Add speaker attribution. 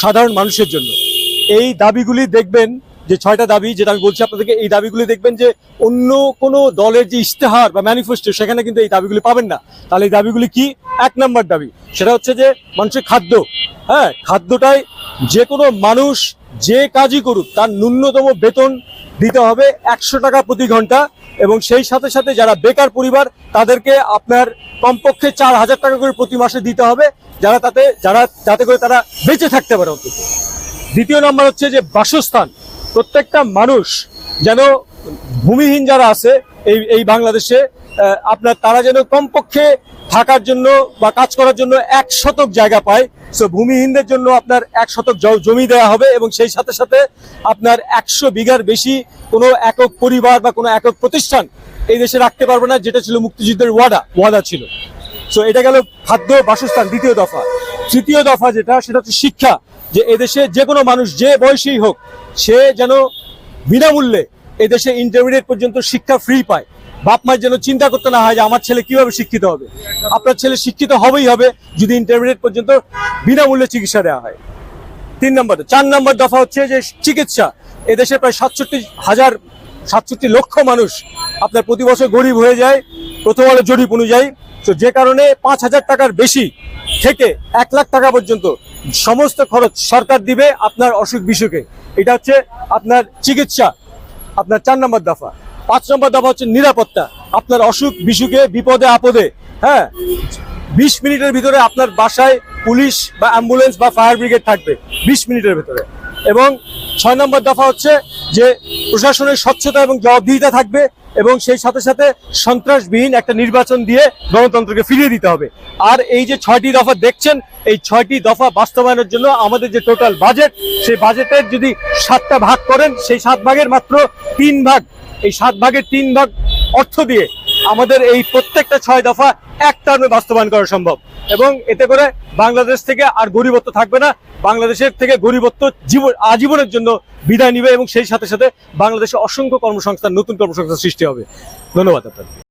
Speaker 1: সাধারণ মানুষের জন্য। এই দাবিগুলি দেখবেন, যে 6টা দাবি যেটা আমি বলছি আপনাদেরকে, এই দাবিগুলি দেখবেন যে অন্য কোনো দলের যে ইশতেহার বা ম্যানিফেস্টো সেখানে কিন্তু এই দাবিগুলি পাবেন না। তাহলে এই দাবিগুলি কি? 1 নম্বর দাবি সেটা হচ্ছে যে মানুষের খাদ্য। হ্যাঁ, খাদ্যটাই যে কোনো মানুষ যে কাজই করুক তার ন্যূনতম বেতন দিতে হবে 100 টাকা প্রতি ঘন্টা, এবং সেই সাথে সাথে যারা বেকার পরিবার তাদেরকে আপনার কমপক্ষে 4000 টাকা করে প্রতি মাসে দিতে হবে, যাতে করে তারা বেঁচে থাকতে পারে অন্তত। দ্বিতীয় নম্বর হচ্ছে যে বাসস্থান। প্রত্যেকটা মানুষ যেন, ভূমিহীন যারা আছে এই বাংলাদেশে, আপনার তারা যেন কমপক্ষে থাকার জন্য বা কাজ করার জন্য 1 শতক জায়গা পায়। সো ভূমিহীনদের জন্য আপনার 1 শতক জমি দেওয়া হবে, এবং সেই সাথে সাথে আপনার 100 বিঘার বেশি কোনো একক পরিবার বা কোনো একক প্রতিষ্ঠান এই দেশে রাখতে পারবে না, যেটা ছিল মুক্তিযুদ্ধের ওয়াদা ছিল। সো এটা গেল খাদ্য, বাসস্থান, দ্বিতীয় দফা। তৃতীয় দফা সেটা হচ্ছে শিক্ষা। যে এদেশে যে কোনো মানুষ যে বয়সেই হোক সে যেন বিনামূল্যে এদেশে ইন্টারমিডিয়েট পর্যন্ত শিক্ষা ফ্রি পায়। বাপ মায়ের যেন চিন্তা করতে না হয় যে আমার ছেলে কিভাবে শিক্ষিত হবে। আপনার ছেলে শিক্ষিত হবেই হবে যদি ইন্টারমিডিয়েট পর্যন্ত বিনামূল্যে চিকিৎসা দেওয়া হয়। 4 নম্বর দফা হচ্ছে যে চিকিৎসা। এদেশে প্রায় 67 লক্ষ মানুষ আপনার প্রতি বছর গরিব হয়ে যায় প্রথম আলো জরিপ অনুযায়ী। তো যে কারণে 5000 টাকার বেশি থেকে 1 লাখ টাকা পর্যন্ত সমস্ত খরচ সরকার দিবে আপনার অসুখ বিসুখে। এটা হচ্ছে আপনার চিকিৎসা, আপনার 4 নম্বর দফা। 5 নম্বর দফা হচ্ছে নিরাপত্তা। আপনার অসুখ বিসুখে, বিপদে আপদে, হ্যাঁ, 20 মিনিটের ভিতরে আপনার বাসায় পুলিশ বা অ্যাম্বুলেন্স বা ফায়ার ব্রিগেড থাকবে 20 মিনিটের ভিতরে। এবং 6 নম্বর দফা হচ্ছে যে প্রশাসনের স্বচ্ছতা এবং জবাবদিহিতা থাকবে, এবং সেই সাথে সাথে সন্ত্রাসবিহীন একটা নির্বাচন দিয়ে গণতন্ত্রকে ফিরিয়ে দিতে হবে। আর এই যে 6টি দফা দেখছেন, এই 6টি দফা বাস্তবায়নের জন্য আমাদের যে টোটাল বাজেট, সেই বাজেটের যদি 7টা ভাগ করেন, সেই 7 ভাগের মাত্র 3 ভাগ, এই 7 ভাগের 3 ভাগ অর্থ দিয়ে আমাদের এই প্রত্যেকটা 6 দফা এক টার্মে বাস্তবায়ন করা সম্ভব। এবং এতে করে বাংলাদেশ থেকে আর গরিবত্ব থাকবে না, বাংলাদেশের থেকে গরিবত্ব আজীবনের জন্য বিদায় নিবে, এবং সেই সাথে সাথে বাংলাদেশে অসংখ্য কর্মসংস্থান, নতুন কর্মসংস্থান সৃষ্টি হবে। ধন্যবাদ আপনাকে।